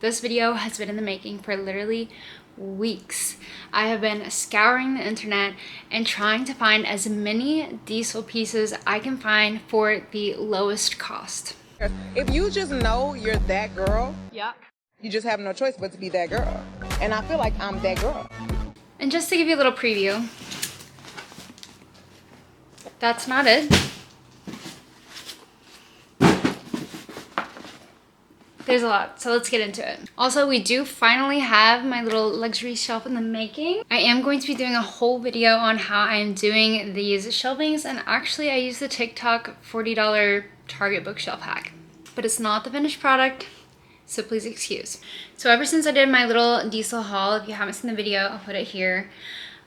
This video has been in the making for literally weeks. I have been scouring the internet and trying to find as many diesel pieces I can find for the lowest cost. If you just know you're that girl, yeah, you just have no choice but to be that girl. And I feel like I'm that girl. And just to give you a little preview, that's not it. There's a lot, so let's get into it. Also, we do finally have my little luxury shelf in the making. I am going to be doing a whole video on how I'm doing these shelvings, and actually I use the TikTok $40 Target bookshelf hack. But it's not the finished product, so please excuse. So ever since I did my little diesel haul, if you haven't seen the video, I'll put it here.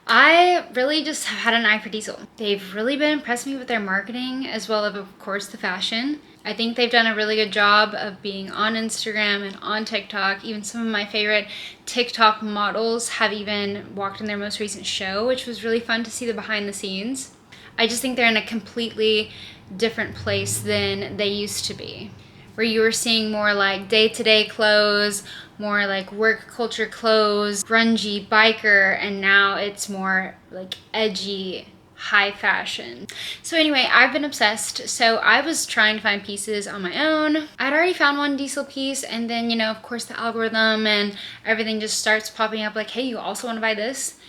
I really just have had an eye for diesel. They've really been impressing me with their marketing, as well as, of course, the fashion. I think they've done a really good job of being on Instagram and on TikTok. Even some of my favorite TikTok models have even walked in their most recent show, which was really fun to see the behind the scenes. I just think they're in a completely different place than they used to be, where you were seeing more like day-to-day clothes, more like work culture clothes, grungy biker, and now it's more like edgy, high fashion. So anyway, I've been obsessed. So I was trying to find pieces on my own. I'd already found one diesel piece, and then, you know, of course the algorithm and everything just starts popping up like, hey, you also want to buy this?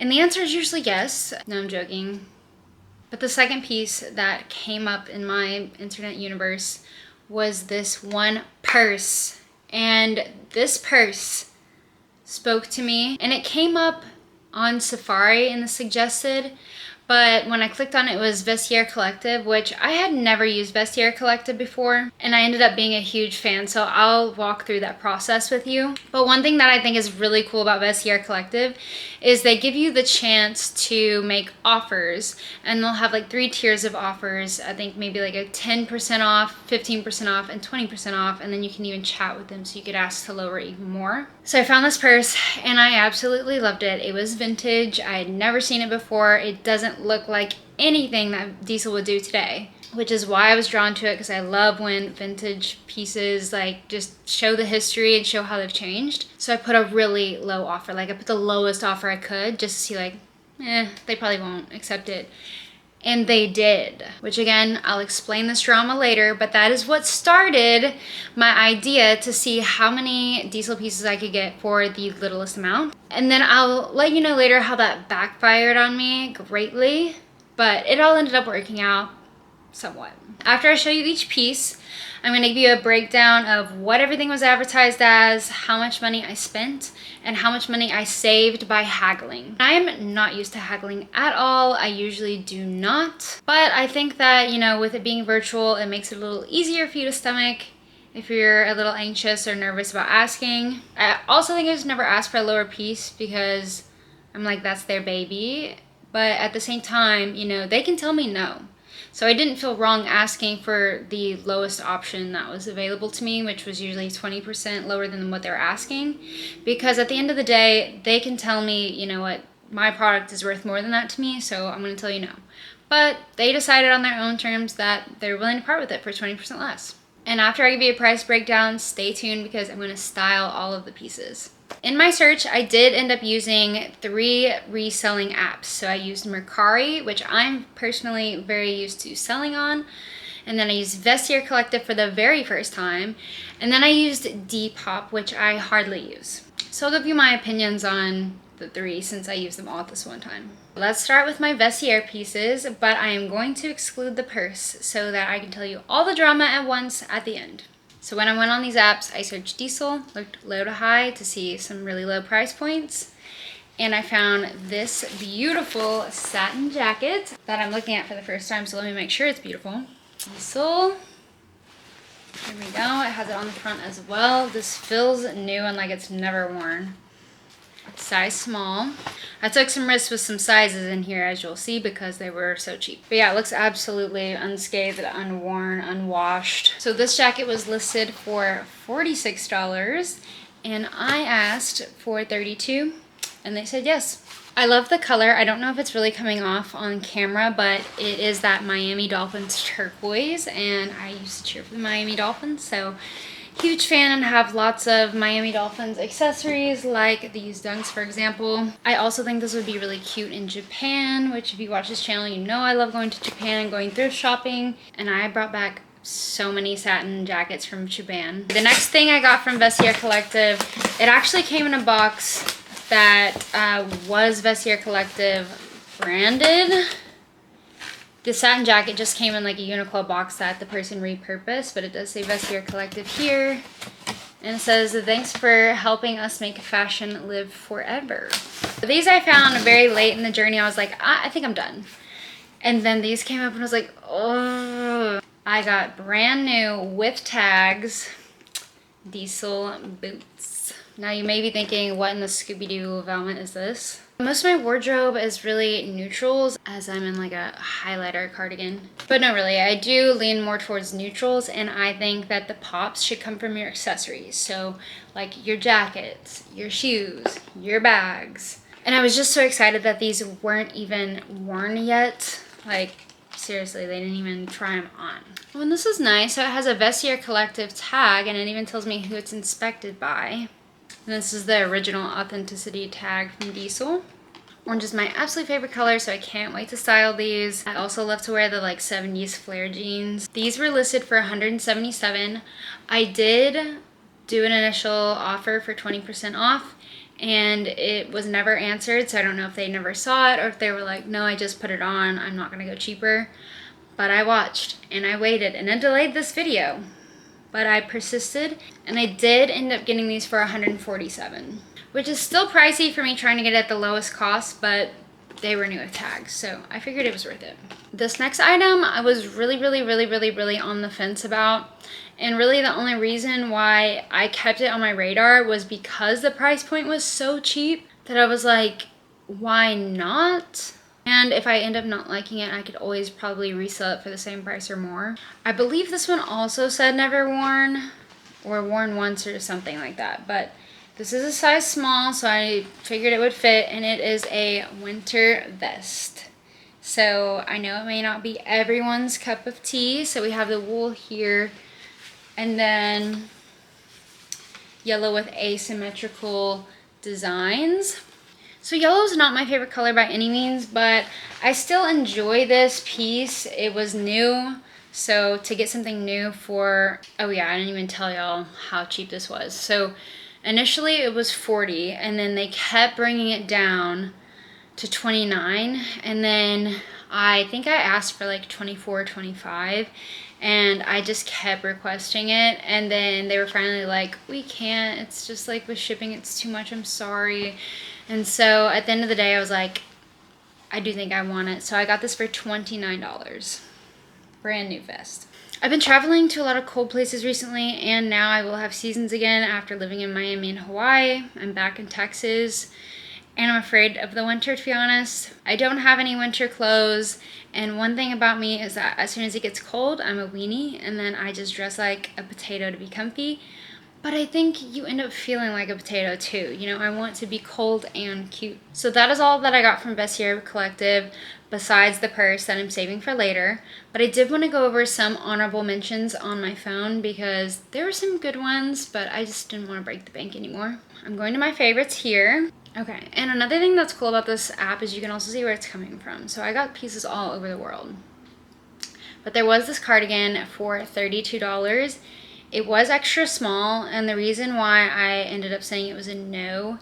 And the answer is usually yes. No, I'm joking. But the second piece that came up in my internet universe was this one purse. And this purse spoke to me, and it came up on Safari in the suggested, but when I clicked on it, it was Vestiaire Collective, which I had never used Vestiaire Collective before, and I ended up being a huge fan, so I'll walk through that process with you. But one thing that I think is really cool about Vestiaire Collective is they give you the chance to make offers, and they'll have like 3 tiers of offers. I think maybe like a 10% off, 15% off, and 20% off, and then you can even chat with them so you could ask to lower it even more. So I found this purse, and I absolutely loved it. It was vintage. I had never seen it before. It doesn't look like anything that diesel would do today, which is why I was drawn to it, because I love when vintage pieces like just show the history and show how they've changed. So I put a really low offer, like I put the lowest offer I could just to see like, they probably won't accept it. And they did, which again, I'll explain this drama later, but that is what started my idea to see how many diesel pieces I could get for the littlest amount. And then I'll let you know later how that backfired on me greatly, but it all ended up working out somewhat. After I show you each piece, I'm going to give you a breakdown of what everything was advertised as, how much money I spent, and how much money I saved by haggling. I am not used to haggling at all. I usually do not. But I think that, you know, with it being virtual, it makes it a little easier for you to stomach if you're a little anxious or nervous about asking. I also think I just never asked for a lower piece because I'm like, that's their baby. But at the same time, you know, they can tell me no. So I didn't feel wrong asking for the lowest option that was available to me, which was usually 20% lower than what they're asking. Because at the end of the day, they can tell me, you know what, my product is worth more than that to me, so I'm going to tell you no. But they decided on their own terms that they're willing to part with it for 20% less. And after I give you a price breakdown, stay tuned because I'm going to style all of the pieces. In my search, I did end up using 3 reselling apps. So I used Mercari, which I'm personally very used to selling on. And then I used Vestiaire Collective for the very first time. And then I used Depop, which I hardly use. So I'll give you my opinions on the 3 since I used them all at this one time. Let's start with my Vestiaire pieces, but I am going to exclude the purse so that I can tell you all the drama at once at the end. So when I went on these apps, I searched diesel, looked low to high to see some really low price points, and I found this beautiful satin jacket that I'm looking at for the first time, so let me make sure it's beautiful. Diesel. Here we go. It has it on the front as well. This feels new and like it's never worn. Size small. I took some risks with some sizes in here, as you'll see, because they were so cheap. But yeah, it looks absolutely unscathed, unworn, unwashed. So this jacket was listed for $46, and I asked for $32, and they said yes. I love the color. I don't know if it's really coming off on camera, but it is that Miami Dolphins turquoise, and I used to cheer for the Miami Dolphins, so Huge fan and have lots of Miami Dolphins accessories like these dunks, for example. I also think this would be really cute in Japan, which if you watch this channel, you know I love going to Japan and going thrift shopping. And I brought back so many satin jackets from Japan. The next thing I got from Vestiaire Collective, it actually came in a box that was Vestiaire Collective branded. The satin jacket just came in like a Uniqlo box that the person repurposed, but it does say Vestiaire Collective here. And it says, thanks for helping us make fashion live forever. These I found very late in the journey. I was like, I think I'm done. And then these came up and I was like, oh. I got brand new with tags diesel boots. Now you may be thinking, what in the Scooby-Doo velvet is this? Most of my wardrobe is really neutrals as I'm in like a highlighter cardigan. But no, really, I do lean more towards neutrals, and I think that the pops should come from your accessories. So like your jackets, your shoes, your bags. And I was just so excited that these weren't even worn yet. Like seriously, they didn't even try them on. Oh, and this is nice. So it has a Vestiaire Collective tag, and it even tells me who it's inspected by. And this is the original authenticity tag from Diesel. Orange is my absolute favorite color, so I can't wait to style these. I also love to wear the like 70s flare jeans. These were listed for $177. I did do an initial offer for 20% off, and it was never answered, so I don't know if they never saw it or if they were like, no, I just put it on, I'm not gonna go cheaper. But I watched and I waited and I delayed this video. But I persisted, and I did end up getting these for $147, which is still pricey for me trying to get it at the lowest cost, but they were new with tags, so I figured it was worth it. This next item I was really on the fence about, and really the only reason why I kept it on my radar was because the price point was so cheap that I was like, why not? And if I end up not liking it, I could always probably resell it for the same price or more. I believe this one also said never worn or worn once or something like that. But this is a size small, so I figured it would fit, and it is a winter vest. So I know it may not be everyone's cup of tea. So we have the wool here, and then yellow with asymmetrical designs. So yellow is not my favorite color by any means, but I still enjoy this piece. It was new, so to get something new for, oh yeah, I didn't even tell y'all how cheap this was. So initially it was $40, and then they kept bringing it down to $29, and then I think I asked for like $24, $25, and I just kept requesting it, and then they were finally like, we can't, it's just like with shipping it's too much, I'm sorry. And so at the end of the day I was like, I do think I want it, so I got this for $29. Brand new vest. I've been traveling to a lot of cold places recently, and now I will have seasons again after living in Miami and Hawaii. I'm back in Texas, and I'm afraid of the winter, to be honest. I don't have any winter clothes, and one thing about me is that as soon as it gets cold, I'm a weenie, and then I just dress like a potato to be comfy. But I think you end up feeling like a potato too. You know, I want to be cold and cute. So that is all that I got from Vestiaire Collective, besides the purse that I'm saving for later. But I did want to go over some honorable mentions on my phone because there were some good ones, but I just didn't want to break the bank anymore. I'm going to my favorites here. Okay, and another thing that's cool about this app is you can also see where it's coming from. So I got pieces all over the world. But there was this cardigan for $32. It was extra small, and the reason why I ended up saying it was a no,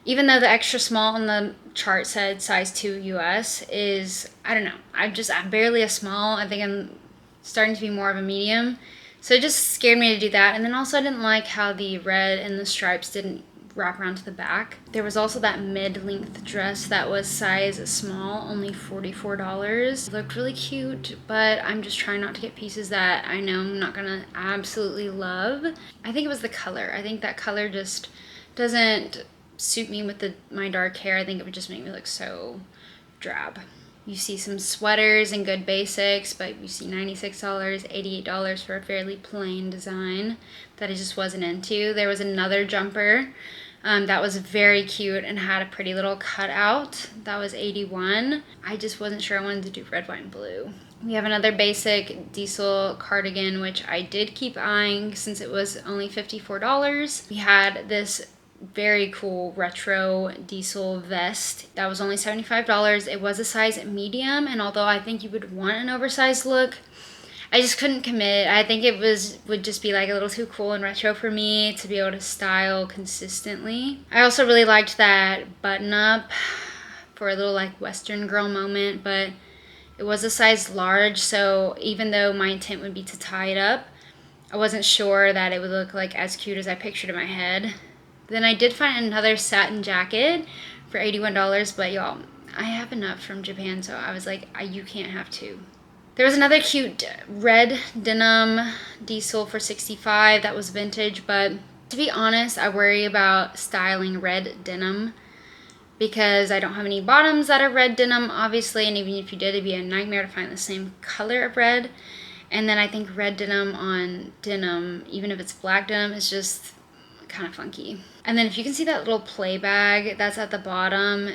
even though the extra small on the chart said size 2 US, is, I don't know, I'm barely a small. I think I'm starting to be more of a medium. So it just scared me to do that. And then also I didn't like how the red and the stripes didn't wrap around to the back. There was also that mid-length dress that was size small, only $44. It looked really cute, but I'm just trying not to get pieces that I know I'm not gonna absolutely love. I think it was the color. I think that color just doesn't suit me with my dark hair. I think it would just make me look so drab. You see some sweaters and good basics, but you see $96, $88 for a fairly plain design that I just wasn't into. There was another jumper That was very cute and had a pretty little cutout. That was $81. I just wasn't sure I wanted to do red, white, and blue. We have another basic diesel cardigan, which I did keep eyeing since it was only $54. We had this very cool retro diesel vest that was only $75. It was a size medium, and although I think you would want an oversized look, I just couldn't commit. I think it would just be like a little too cool and retro for me to be able to style consistently. I also really liked that button up for a little like Western girl moment, but it was a size large, so even though my intent would be to tie it up, I wasn't sure that it would look like as cute as I pictured in my head. Then I did find another satin jacket for $81, but y'all, I have enough from Japan, so I was like, you can't have two. There was another cute red denim diesel for $65 that was vintage, but to be honest, I worry about styling red denim because I don't have any bottoms that are red denim, obviously, and even if you did, it'd be a nightmare to find the same color of red. And then I think red denim on denim, even if it's black denim, is just kind of funky. And then if you can see that little play bag that's at the bottom,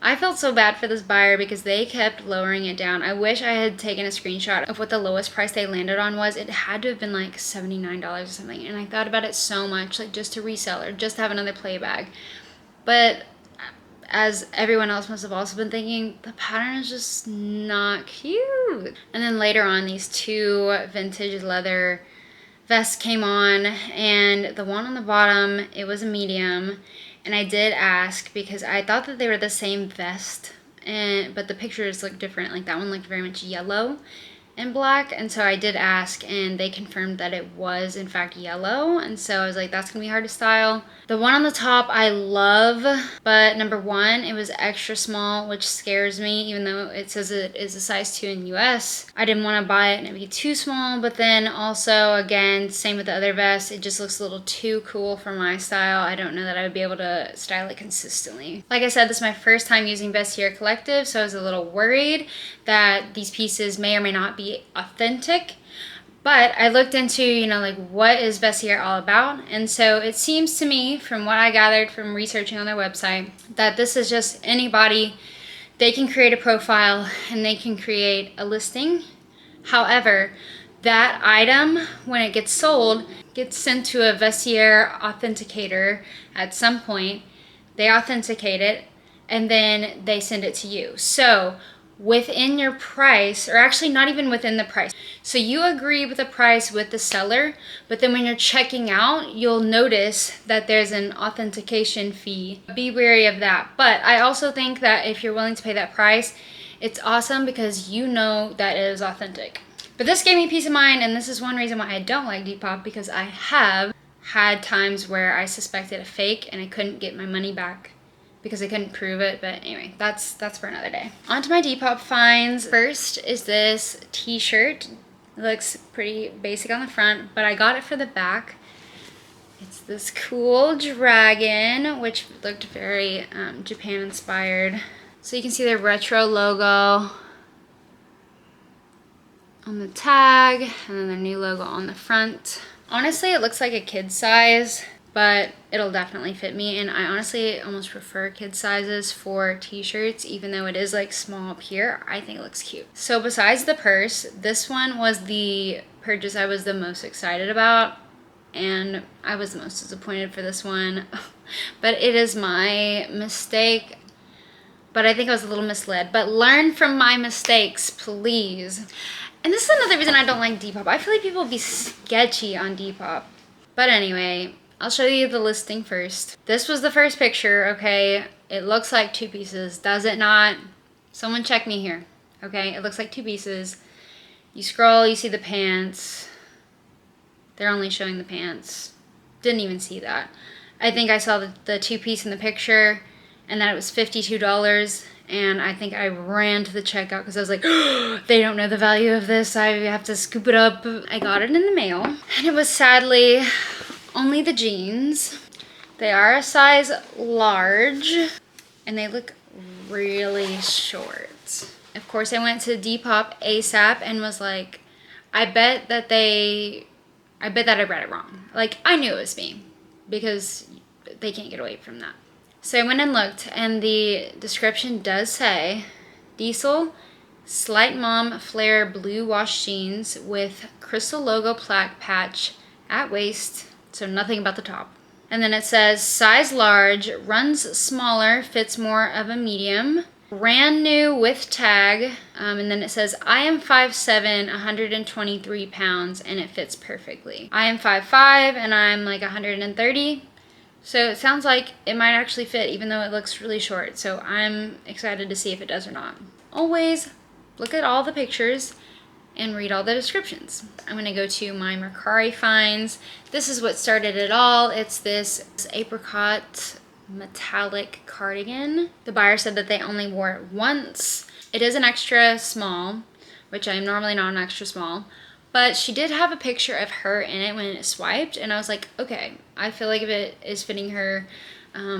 I felt so bad for this buyer because they kept lowering it down. I wish I had taken a screenshot of what the lowest price they landed on was. It had to have been like $79 or something. And I thought about it so much, like just to resell or just to have another play bag. But as everyone else must have also been thinking, the pattern is just not cute. And then later on, these two vintage leather vests came on, and the one on the bottom, it was a medium. And I did ask because I thought that they were the same vest, but the pictures looked different. Like that one looked very much yellow and black, and so I did ask, and they confirmed that it was in fact yellow. And so I was like, that's gonna be hard to style. The one on the top I love, but number one, it was extra small, which scares me, even though it says it is a size 2 in US. I didn't want to buy it and it would be too small, but then also, again, same with the other vest, it just looks a little too cool for my style. I don't know that I would be able to style it consistently. Like I said, this is my first time using Vestiaire Collective, so I was a little worried that these pieces may or may not be authentic. But I looked into, like what is Vestiaire all about? And so it seems to me, from what I gathered from researching on their website, that this is just anybody, they can create a profile and they can create a listing. However, that item, when it gets sold, gets sent to a Vestiaire authenticator at some point. They authenticate it and then they send it to you. So within your price, or actually not even within the price. So you agree with the price with the seller, but then when you're checking out, you'll notice that there's an authentication fee. Be wary of that. But I also think that if you're willing to pay that price, it's awesome because you know that it is authentic. But this gave me peace of mind, and this is one reason why I don't like Depop, because I have had times where I suspected a fake and I couldn't get my money back because I couldn't prove it. But anyway, that's for another day. On to my Depop finds. First is this t-shirt. It looks pretty basic on the front, but I got it for the back. It's this cool dragon, which looked very Japan inspired. So you can see the retro logo on the tag, and then the new logo on the front. Honestly, it looks like a kid size, but it'll definitely fit me, and I honestly almost prefer kid sizes for t-shirts, even though it is like small up here. I think it looks cute. So besides the purse, this one was the purchase I was the most excited about, and I was the most disappointed for this one. But it is my mistake, but I think I was a little misled. But learn from my mistakes, please. And this is another reason I don't like Depop. I feel like people be sketchy on Depop. But anyway, I'll show you the listing first. This was the first picture, okay? It looks like two pieces, does it not? Someone check me here, okay? It looks like two pieces. You scroll, you see the pants. They're only showing the pants. Didn't even see that. I think I saw the two-piece in the picture, and that it was $52. And I think I ran to the checkout because I was like, oh, they don't know the value of this. I have to scoop it up. I got it in the mail, and it was sadly only the jeans. They are a size large, and they look really short. Of course, I went to Depop ASAP and was like, I bet that I read it wrong. Like, I knew it was me because they can't get away from that. So I went and looked, and the description does say diesel slight mom flare blue wash jeans with crystal logo plaque patch at waist, so nothing about the top. And then it says size large, runs smaller, fits more of a medium, brand new with tag. And then it says I am 5'7", 123 pounds, and it fits perfectly. I am 5'5", and I'm like 130. So it sounds like it might actually fit, even though it looks really short. So I'm excited to see if it does or not. Always look at all the pictures and read all the descriptions. I'm gonna go to my Mercari finds. This is what started it all. It's this apricot metallic cardigan. The buyer said that they only wore it once. It is an extra small, which I am normally not an extra small. But she did have a picture of her in it when it swiped, and I was like, okay, I feel like if it is fitting her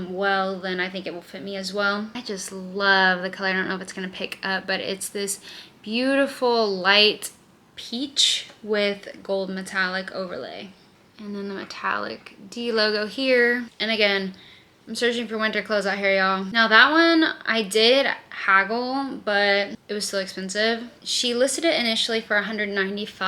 well, then I think it will fit me as well. I just love the color. I don't know if it's gonna pick up, but it's this beautiful light peach with gold metallic overlay. And then the metallic D logo here. And again, I'm searching for winter clothes out here, y'all. Now that one, I did haggle, but it was still expensive. She listed it initially for $195,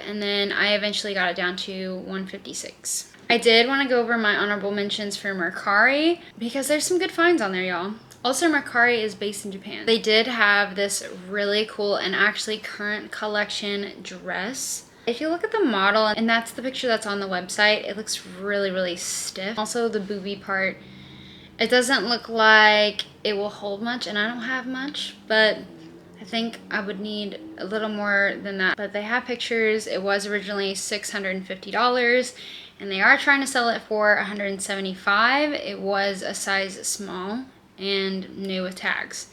and then I eventually got it down to $156. I did want to go over my honorable mentions for Mercari, because there's some good finds on there, y'all. Also, Mercari is based in Japan. They did have this really cool and actually current collection dress. If you look at the model, and that's the picture that's on the website, it looks really, really stiff. Also, the boobie part, it doesn't look like it will hold much, and I don't have much, but I think I would need a little more than that. But they have pictures. It was originally $650, and they are trying to sell it for $175. It was a size small and new with tags.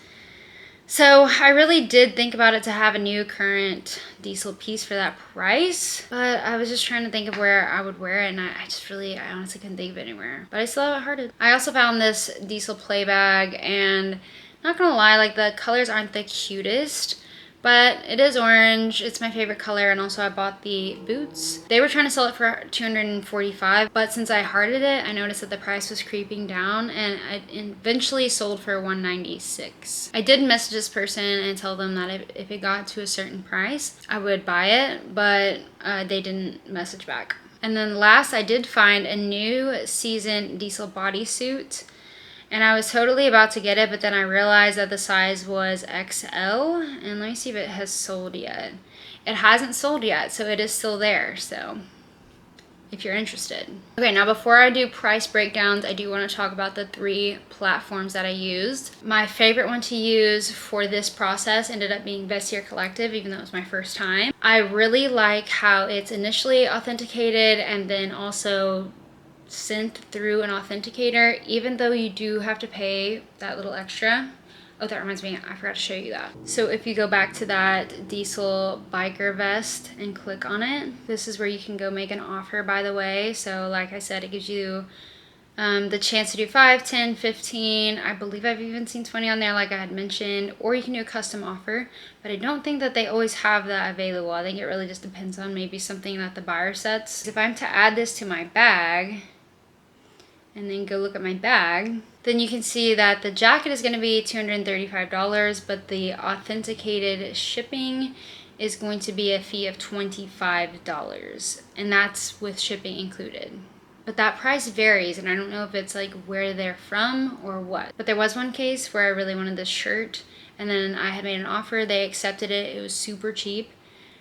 So I really did think about it to have a new current diesel piece for that price, but I was just trying to think of where I would wear it, and I honestly couldn't think of it anywhere. But I still have it hearted. I also found this diesel play bag, and not gonna lie, like the colors aren't the cutest, but it is orange. It's my favorite color, and also I bought the boots. They were trying to sell it for $245, but since I hearted it, I noticed that the price was creeping down, and it eventually sold for $196. I did message this person and tell them that if it got to a certain price, I would buy it, but they didn't message back. And then last, I did find a new season diesel bodysuit. And I was totally about to get it, but then I realized that the size was XL. And let me see if it has sold yet. It hasn't sold yet, so it is still there. So if you're interested. Okay, now before I do price breakdowns, I do want to talk about the 3 platforms that I used. My favorite one to use for this process ended up being Vestiaire Collective, even though it was my first time. I really like how it's initially authenticated and then also sent through an authenticator, even though you do have to pay that little extra. Oh, that reminds me, I forgot to show you that. So if you go back to that diesel biker vest and click on it, this is where you can go make an offer, by the way. So like I said, it gives you the chance to do 5, 10, 15. I believe I've even seen 20 on there, like I had mentioned, or you can do a custom offer, but I don't think that they always have that available. I think it really just depends on maybe something that the buyer sets. If I'm to add this to my bag, and then go look at my bag, then you can see that the jacket is going to be $235, but the authenticated shipping is going to be a fee of $25, and that's with shipping included. But that price varies, and I don't know if it's like where they're from or what. But there was one case where I really wanted this shirt, and then I had made an offer, they accepted it, it was super cheap,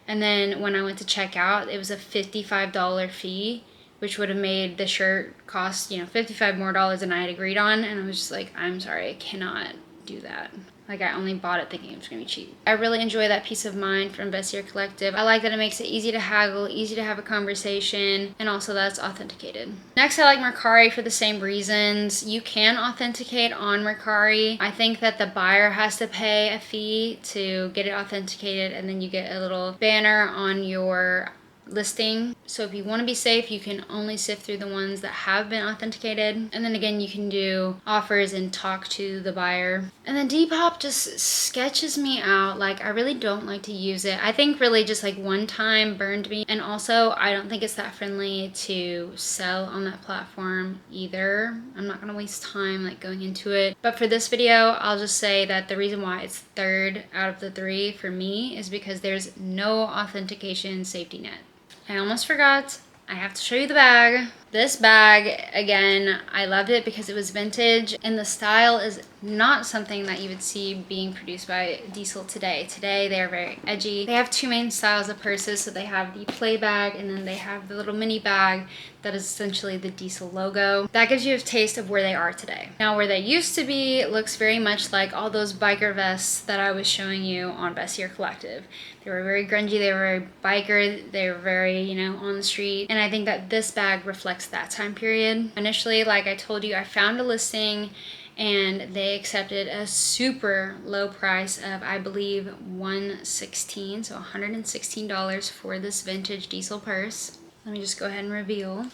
and then when I went to check out, it was a $55 fee, which would have made the shirt cost, $55 more than I had agreed on. And I was just like, I'm sorry, I cannot do that. Like, I only bought it thinking it was gonna be cheap. I really enjoy that peace of mind from Vestiaire Collective. I like that it makes it easy to haggle, easy to have a conversation, and also that it's authenticated. Next, I like Mercari for the same reasons. You can authenticate on Mercari. I think that the buyer has to pay a fee to get it authenticated, and then you get a little banner on your listing. So if you want to be safe, you can only sift through the ones that have been authenticated. And then again, you can do offers and talk to the buyer. And then Depop just sketches me out. Like, I really don't like to use it. I think really just like one time burned me. And also, I don't think it's that friendly to sell on that platform either. I'm not gonna waste time like going into it. But for this video, I'll just say that the reason why it's third out of the 3 for me is because there's no authentication safety net. I almost forgot, I have to show you the bag. This bag, again, I loved it because it was vintage and the style is not something that you would see being produced by Diesel today. Today, they're very edgy. They have 2 main styles of purses. So they have the play bag and then they have the little mini bag that is essentially the Diesel logo. That gives you a taste of where they are today. Now, where they used to be looks very much like all those biker vests that I was showing you on Vestiaire Collective. They were very grungy, they were very biker, they were very, you know, on the street. And I think that this bag reflects that time period. Initially, like I told you, I found a listing and they accepted a super low price of, I believe, $116, so $116 for this vintage Diesel purse. Let me just go ahead and reveal.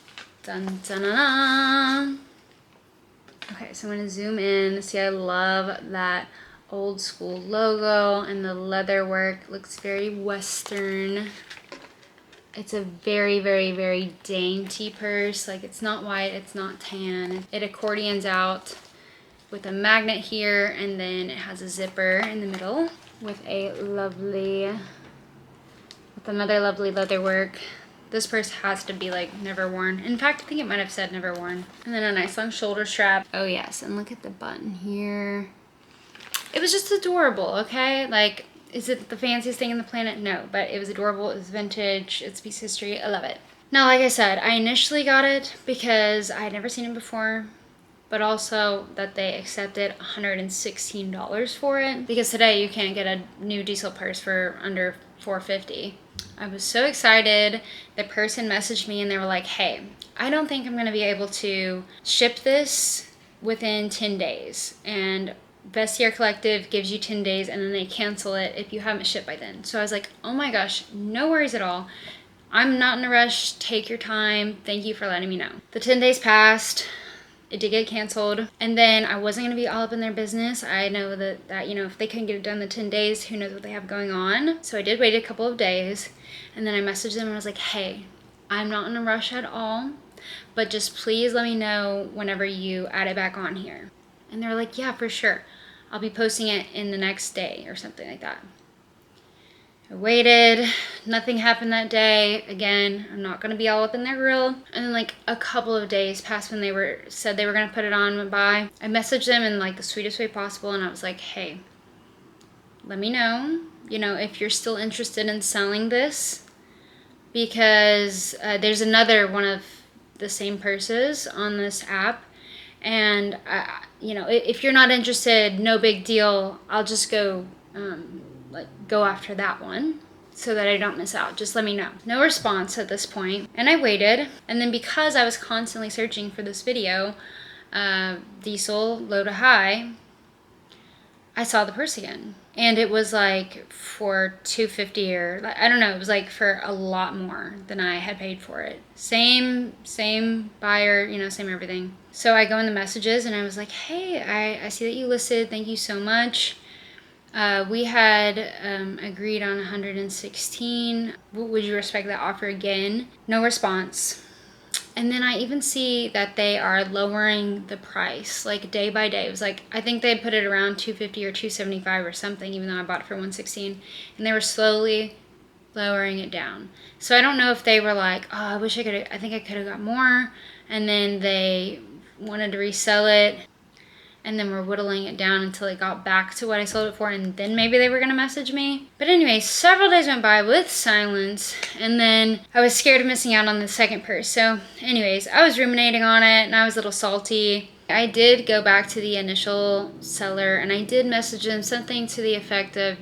Dun, dun, dun, dun. Okay, so I'm gonna zoom in. See, I love that old school logo and the leather work looks very Western. It's a very, very, very dainty purse. Like, it's not white, it's not tan. It accordions out with a magnet here, and then it has a zipper in the middle with another lovely leather work. This purse has to be like never worn. In fact, I think it might have said never worn. And then a nice long shoulder strap. Oh yes, and look at the button here. It was just adorable, okay? Like, is it the fanciest thing in the planet? No, but it was adorable, it was vintage, it's piece history, I love it. Now, like I said, I initially got it because I had never seen it before, but also that they accepted $116 for it, because today you can't get a new Diesel purse for under $450. I was so excited. The person messaged me and they were like, hey, I don't think I'm gonna be able to ship this within 10 days. And Vestiaire Collective gives you 10 days and then they cancel it if you haven't shipped by then. So I was like, oh my gosh, no worries at all. I'm not in a rush, take your time. Thank you for letting me know. The 10 days passed. It did get canceled. And then I wasn't gonna be all up in their business. I know that you know, if they couldn't get it done in the 10 days, who knows what they have going on. So I did wait a couple of days. And then I messaged them and I was like, hey, I'm not in a rush at all, but just please let me know whenever you add it back on here. And they were like, yeah, for sure. I'll be posting it in the next day or something like that. I waited, nothing happened that day. Again, I'm not gonna be all up in their grill. And then like a couple of days passed when they said they were gonna put it on, went by. I messaged them in like the sweetest way possible and I was like, hey, let me know, you know, if you're still interested in selling this, because there's another one of the same purses on this app. And, you know, if you're not interested, no big deal. I'll just go after that one so that I don't miss out. Just let me know. No response at this point. And I waited. And then because I was constantly searching for this video, Diesel low to high, I saw the purse again. And it was like for $250 or I don't know, it was like for a lot more than I had paid for it. Same buyer, you know, same everything. So I go in the messages and I was like, hey, I see that you listed, thank you so much. We had agreed on 116. Would you respect that offer again? No response. And then I even see that they are lowering the price, like day by day. It was like, I think they put it around $250 or $275 or something, even though I bought it for $116. And they were slowly lowering it down. So I don't know if they were like, oh, I think I could have got more. And then they wanted to resell it. And then we're whittling it down until it got back to what I sold it for, and then maybe they were gonna message me. But anyway, several days went by with silence, and then I was scared of missing out on the second purse. So anyways, I was ruminating on it, and I was a little salty. I did go back to the initial seller, and I did message them something to the effect of,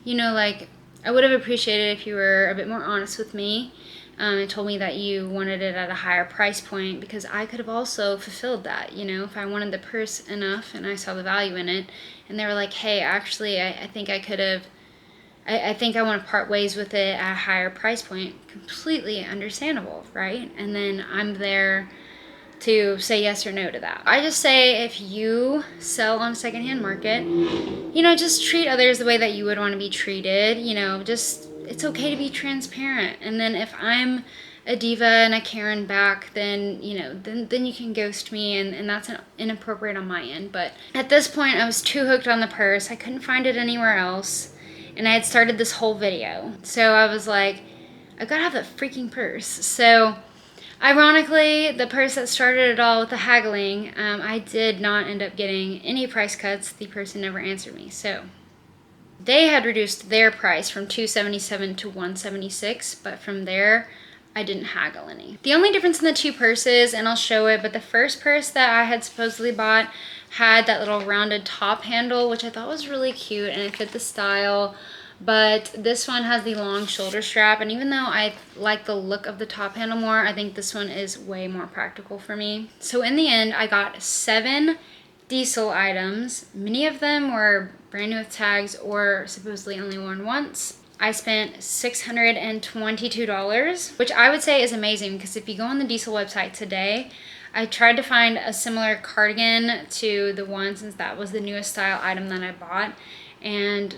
you know, like, I would have appreciated if you were a bit more honest with me. And told me that you wanted it at a higher price point, because I could have also fulfilled that, you know, if I wanted the purse enough and I saw the value in it. And they were like, hey, actually, I think I could have I think I want to part ways with it at a higher price point. Completely understandable, right? And then I'm there to say yes or no to that. I just say if you sell on a secondhand market, you know, just treat others the way that you would want to be treated. You know, just, it's okay to be transparent. And then if I'm a diva and a Karen back, then, you know, then you can ghost me, and that's inappropriate on my end. But at this point, I was too hooked on the purse. I couldn't find it anywhere else. And I had started this whole video. So I was like, I gotta have that freaking purse. So ironically, the purse that started it all with the haggling, I did not end up getting any price cuts. The person never answered me. So they had reduced their price from $277 to $176, but from there, I didn't haggle any. The only difference in the two purses, and I'll show it, but the first purse that I had supposedly bought had that little rounded top handle, which I thought was really cute and it fit the style. But this one has the long shoulder strap, and even though I like the look of the top handle more, I think this one is way more practical for me. So in the end, I got 7 diesel items. Many of them were brand new with tags or supposedly only worn once. I spent $622, which I would say is amazing, because if you go on the Diesel website today, I tried to find a similar cardigan to the one, since that was the newest style item that I bought, and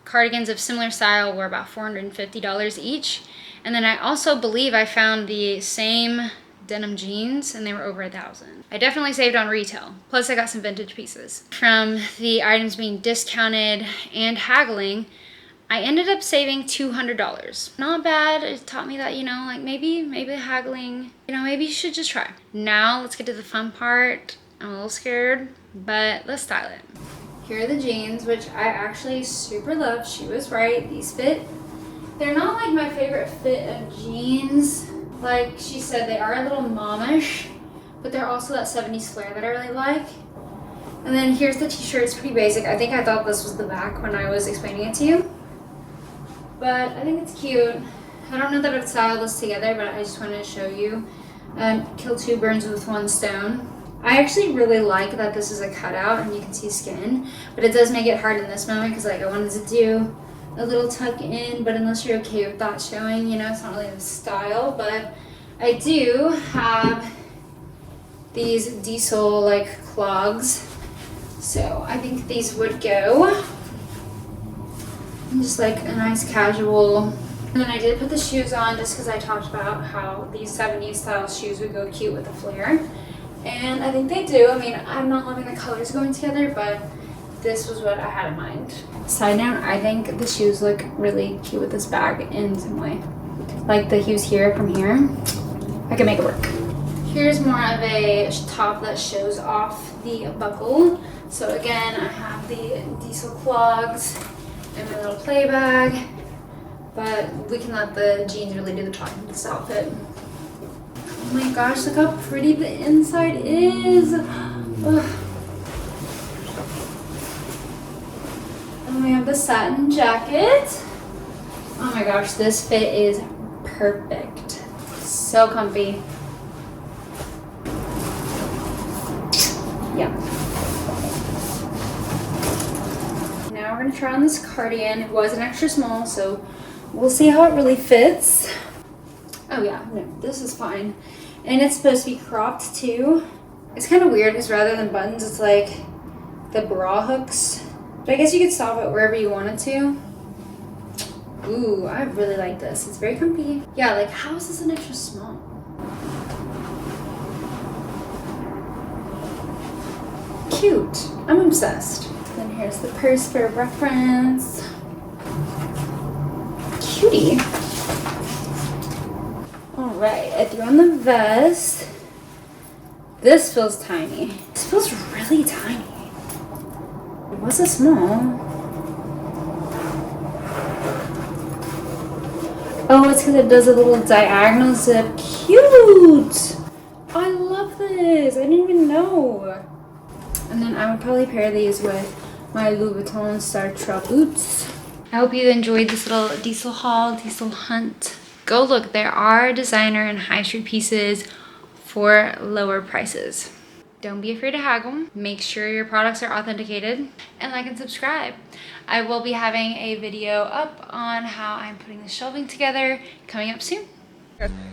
cardigans of similar style were about $450 each. And then I also believe I found the same denim jeans, and they were over $1,000. I definitely saved on retail. Plus I got some vintage pieces. From the items being discounted and haggling, I ended up saving $200. Not bad. It taught me that, you know, like maybe haggling, you know, maybe you should just try. Now let's get to the fun part. I'm a little scared, but let's style it. Here are the jeans, which I actually super love. She was right. These fit. They're not like my favorite fit of jeans. Like she said, they are a little momish, but they're also that 70s flare that I really like. And then here's the t-shirt. It's pretty basic. I think I thought this was the back when I was explaining it to you. But I think it's cute. I don't know that I'd style this together, but I just wanted to show you. Kill 2 birds with 1 stone. I actually really like that this is a cutout and you can see skin, but it does make it hard in this moment because like I wanted to do a little tuck in, but unless you're okay with that showing, you know, it's not really the style. But I do have these Diesel like clogs, so I think these would go. Just like a nice casual. And then I did put the shoes on just because I talked about how these 70s style shoes would go cute with a flare. And I think they do. I mean, I'm not loving the colors going together, but this was what I had in mind. Side note, I think the shoes look really cute with this bag in some way. Like the hues here from here. I can make it work. Here's more of a top that shows off the buckle. So again, I have the Diesel clogs and my little play bag, but we can let the jeans really do the talking to this outfit. Oh my gosh, look how pretty the inside is. Ugh. And we have the satin jacket. Oh my gosh, this fit is perfect. So comfy. Yeah. Now we're gonna try on this cardigan. It was an extra small, so we'll see how it really fits. Oh yeah, no, this is fine. And it's supposed to be cropped too. It's kind of weird because rather than buttons, it's like the bra hooks. But I guess you could stop it wherever you wanted to. Ooh, I really like this. It's very comfy. Yeah, like how is this an extra small? Cute. I'm obsessed. Then here's the purse for reference. Cutie. Alright, I threw on the vest. This feels tiny. This feels really tiny. It was a small. Oh, it's because it does a little diagonal zip. Cute! I love this. I didn't even know. And then I would probably pair these with my Louis Vuitton Sartre boots. I hope you enjoyed this little Diesel haul, Diesel hunt. Go look, there are designer and high street pieces for lower prices. Don't be afraid to haggle. Make sure your products are authenticated, and like and subscribe. I will be having a video up on how I'm putting the shelving together coming up soon.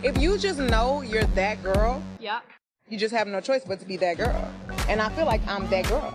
If you just know you're that girl, Yeah. you just have no choice but to be that girl. And I feel like I'm that girl.